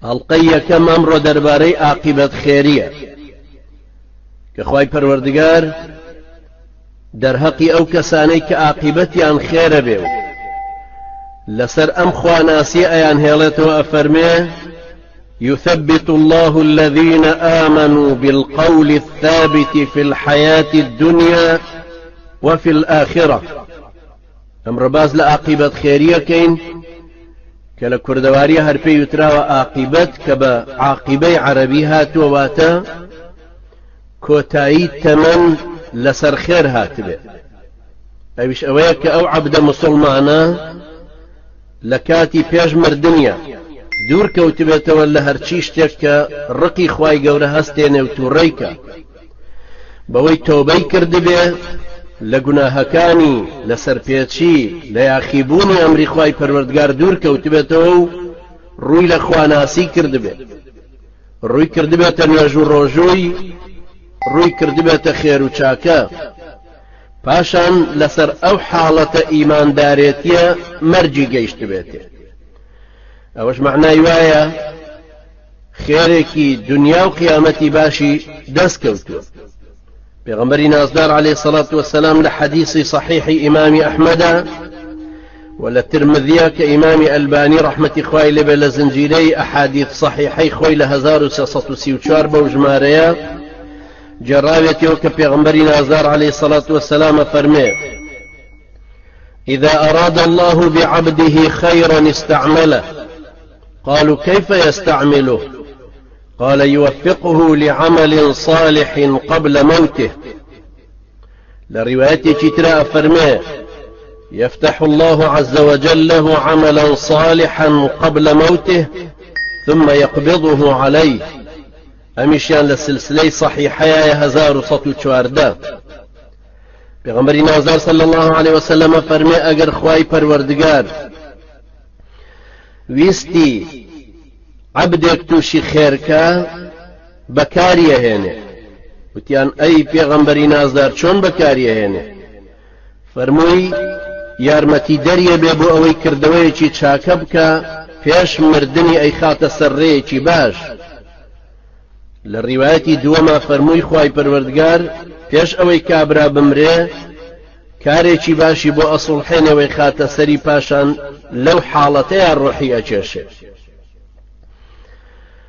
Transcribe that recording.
هەڵقەی یەکەم ئەمڕۆ دەربارەی عاقبەت خێریە کە خوای پەروەردگار دەرهەقی ئەو کەسانەی کە عاقبەتیان خێرە بێ و لەسەر ئەم خواناسی ئەیان هێڵێتەوە ئەفەرمێ يثبت الله الذين آمنوا بالقول الثابت في الحياة الدنيا وفي الآخرة. أمر باز لعاقبت خيرية كين كلا كردوارية هربي يتراوى عاقبت كبا عاقبي عربي هاتوا واتا كوتاي تمن لسر خير هاتبه أيش أويك أو عبد مسلمانا لكاتي بيج مردنيا دوور کەوتبێتەوە لە هەرچی شتێک کە ڕقی خوای گەورە هەستێنێ و تووڕێیکە بەوەی تۆبەی کردبێ لە گوناهەکانی لە سەرپێچی لە یاخیبوونی ئەمری خوای پەروەردگار دوور کەوتبێتەوە و ڕووی لە خواناسی کردبێ ڕووی کردبێتە نوێژ و ڕۆژووی ڕووی کردبێتە خێر و چاکە پاشان لەسەر ئەو حاڵەتە ئیماندارێتیە مەرجی گەیشتبێتێ ئەوەش معنای وایە خێرێکی دنیا و قیامەتی باشی دەستکەوتووە. پێغەمبەری نازدار عليه الصلاة والسلام لە حەدیثی صحیحی ئیمامی ئەحمەدە و لە ترمذیە کە ئیمامی ئەلبانی ڕەحمەتی خوای لێبێ لە زنجیرەی ئەحادیث صحیحەی خۆی لە 1334 بەو ژمارەیە جێڕاوێتەوە کە پێغەمبەری نازدار عليه الصلاة والسلام فەرمێ إذا أراد الله بعبده خيرا استعمله قالوا كيف يستعمله قال يوفقه لعمل صالح قبل موته. لرواية ترى فرماه يفتح الله عز وجل له عملا صالحا قبل موته ثم يقبضه عليه. أمشيان للسلسلة صحيحة يا هزار صوت شواردا پیغمبری نازار صلی الله عليه وسلم فرمي اگر خواهی پروردگار ویستی عبدێک تووشی خێرکە بەکاریەهێنێ وتیان ئەی پێغەمبەری نازدار چۆن بەکاریەهێنێ فەرمووی یارمەتی دەریە بێ بۆ ئەوەی کردەوەیەکی چاکە بکە پێش مردنی ئەی خاتە سەرڕێیەکی باش. لە ڕیوایەتی دووەما فەرمووی خوای پەروەردگار پێش ئەوەی کابرا بمرێ کارێکی باشی بۆ ئەسوڵحێنەوەی خاتە سەری پاشان لەو حاڵەتەیە ڕۆحی ئەچێشێ.